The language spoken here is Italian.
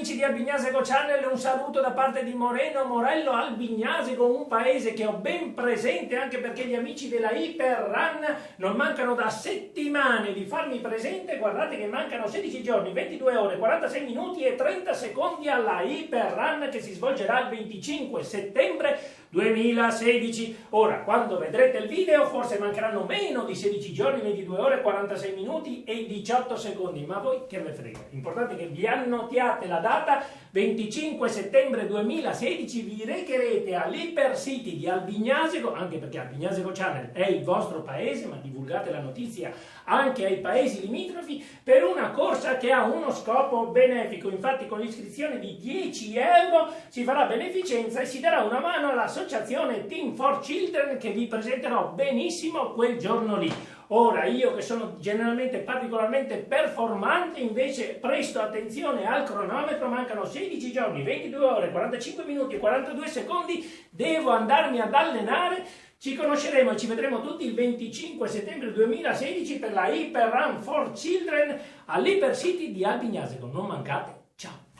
amici di Albignasego Channel, un saluto da parte di Moreno Morello Albignasego, un paese che ho ben presente anche perché gli amici della Hyper Run non mancano da settimane di farmi presente. Guardate che mancano 16 giorni, 22 ore, 46 minuti e 30 secondi alla Hyper Run che si svolgerà il 25 settembre 2016. Ora, quando vedrete il video forse mancheranno meno di 16 giorni, 22 ore, 46 minuti e 18 secondi, ma voi che ve frega, l'importante è che vi annotiate la data 25 settembre 2016, vi recherete all'Hypercity di Albignasego, anche perché Albignasego Channel è il vostro paese, ma divulgate la notizia anche ai paesi limitrofi, per una corsa che ha uno scopo benefico. Infatti con l'iscrizione di 10 euro si farà beneficenza e si darà una mano all'associazione Team for Children che vi presenterò benissimo quel giorno lì. Ora, io che sono generalmente particolarmente performante, invece presto attenzione al cronometro, mancano 16 giorni, 22 ore, 45 minuti e 42 secondi, devo andarmi ad allenare. Ci conosceremo e ci vedremo tutti il 25 settembre 2016 per la Hyper Run for Children all'Hypercity di Albignasego. Non mancate, ciao!